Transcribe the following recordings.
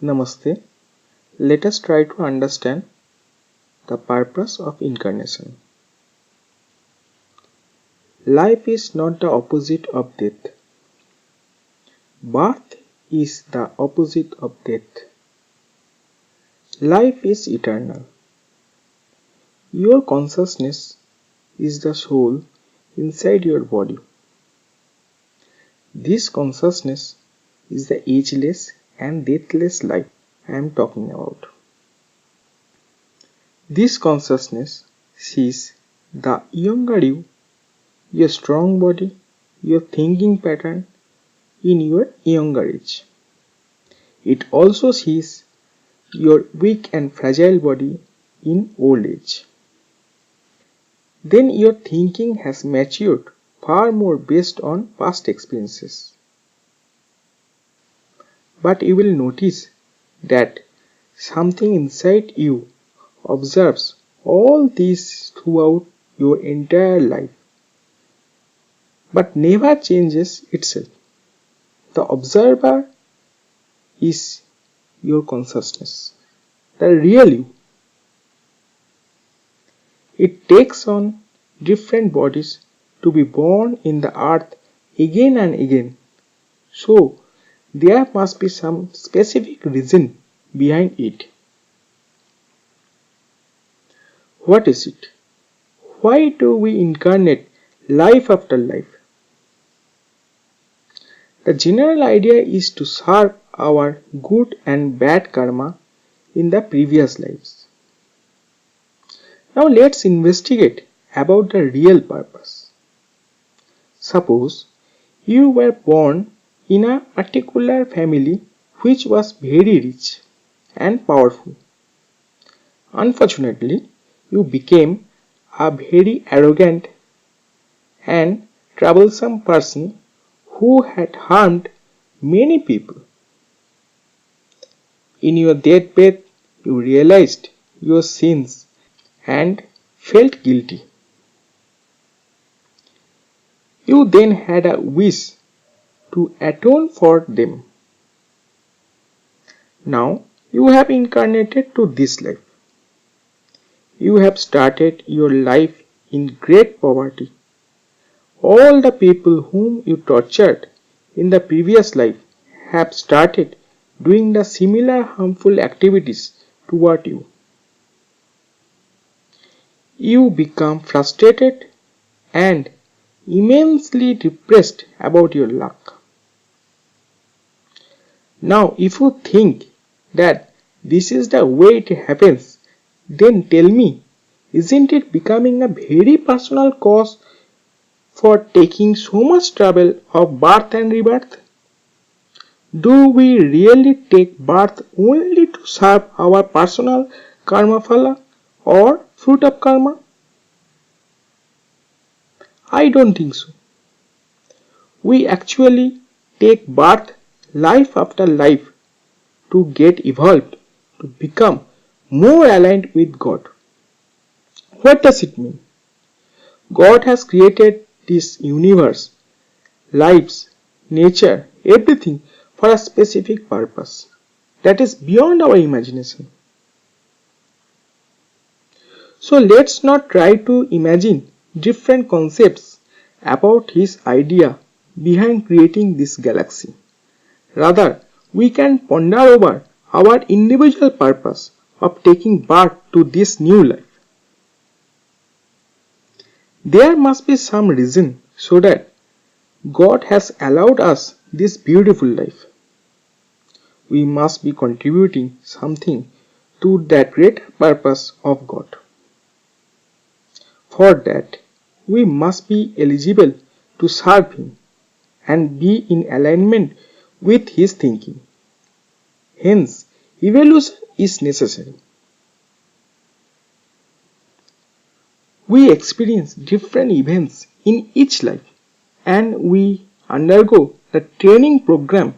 Namaste. Let us try to understand the purpose of incarnation. Life is not the opposite of death. Birth is the opposite of death. Life is eternal. Your consciousness is the soul inside your body. This consciousness is the ageless and deathless life I am talking about. This consciousness sees the younger you, your strong body, your thinking pattern in your younger age. It also sees your weak and fragile body in old age. Then your thinking has matured far more based on past experiences. But you will notice that something inside you observes all this throughout your entire life, but never changes itself. The observer is your consciousness, the real you. It takes on different bodies to be born in the earth again and again. So, there must be some specific reason behind it. What is it? Why do we incarnate life after life? The general idea is to serve our good and bad karma in the previous lives. Now let's investigate about the real purpose. Suppose you were born in a particular family which was very rich and powerful. Unfortunately, you became a very arrogant and troublesome person who had harmed many people. In your deathbed, you realized your sins and felt guilty. You then had a wish to atone for them. Now you have incarnated to this life. You have started your life in great poverty. All the people whom you tortured in the previous life have started doing the similar harmful activities toward you. You become frustrated and immensely depressed about your luck. Now, if you think that this is the way it happens, then tell me, isn't it becoming a very personal cause for taking so much trouble of birth and rebirth? Do we really take birth only to serve our personal karma phala or fruit of karma? I don't think so. We actually take birth life after life to get evolved, to become more aligned with God. What does it mean? God has created this universe, lives, nature, everything for a specific purpose that is beyond our imagination. So let's not try to imagine different concepts about His idea behind creating this galaxy. Rather, we can ponder over our individual purpose of taking birth to this new life. There must be some reason so that God has allowed us this beautiful life. We must be contributing something to that great purpose of God. For that, we must be eligible to serve Him and be in alignment with His thinking. Hence, evolution is necessary. We experience different events in each life and we undergo the training program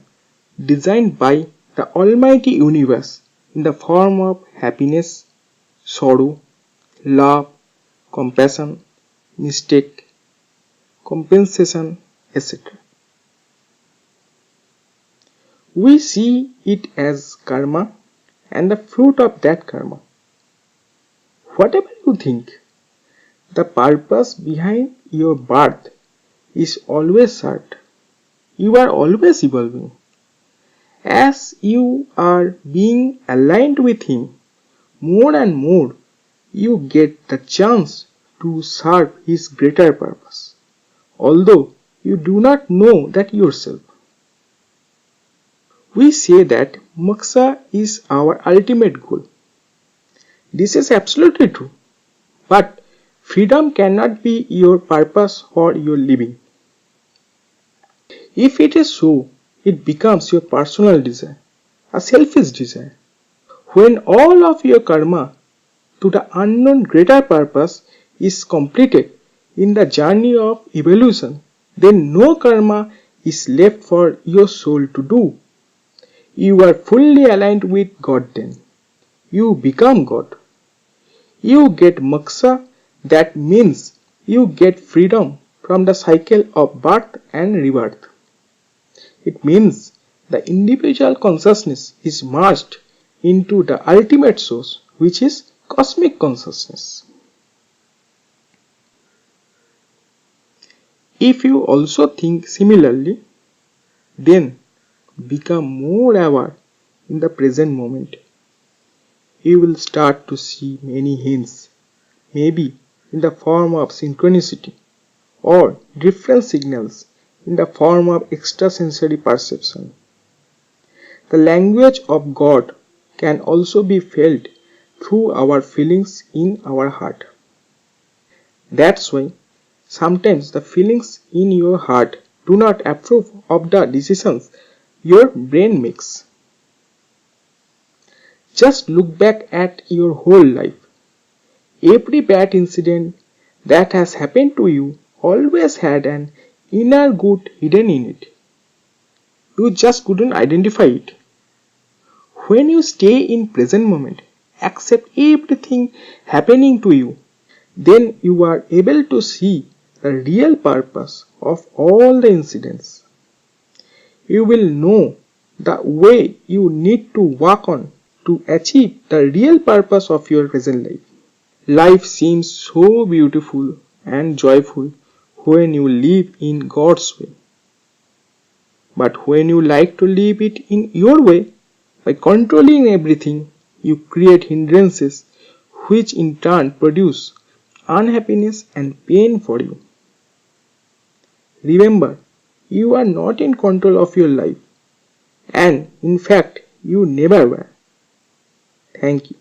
designed by the Almighty Universe in the form of happiness, sorrow, love, compassion, mistake, compensation, etc. We see it as karma and the fruit of that karma. Whatever you think, the purpose behind your birth is always served. You are always evolving. As you are being aligned with Him more and more, you get the chance to serve His greater purpose, although you do not know that yourself. We say that moksha is our ultimate goal. This is absolutely true, but freedom cannot be your purpose for your living. If it is so, it becomes your personal desire, a selfish desire. When all of your karma to the unknown greater purpose is completed in the journey of evolution, then no karma is left for your soul to do. You are fully aligned with God then. You become God. You get moksha, that means you get freedom from the cycle of birth and rebirth. It means the individual consciousness is merged into the ultimate source, which is cosmic consciousness. If you also think similarly, then become more aware in the present moment. You will start to see many hints, maybe in the form of synchronicity or different signals in the form of extrasensory perception. The language of God can also be felt through our feelings in our heart. That's why sometimes the feelings in your heart do not approve of the decisions your brain makes. Just look back at your whole life. Every bad incident that has happened to you always had an inner good hidden in it. You just couldn't identify it. When you stay in present moment, accept everything happening to you, then you are able to see the real purpose of all the incidents. You will know the way you need to work on to achieve the real purpose of your present life. Life seems so beautiful and joyful when you live in God's way. But when you like to live it in your way, by controlling everything, you create hindrances which in turn produce unhappiness and pain for you. Remember, you are not in control of your life, and in fact, you never were. Thank you.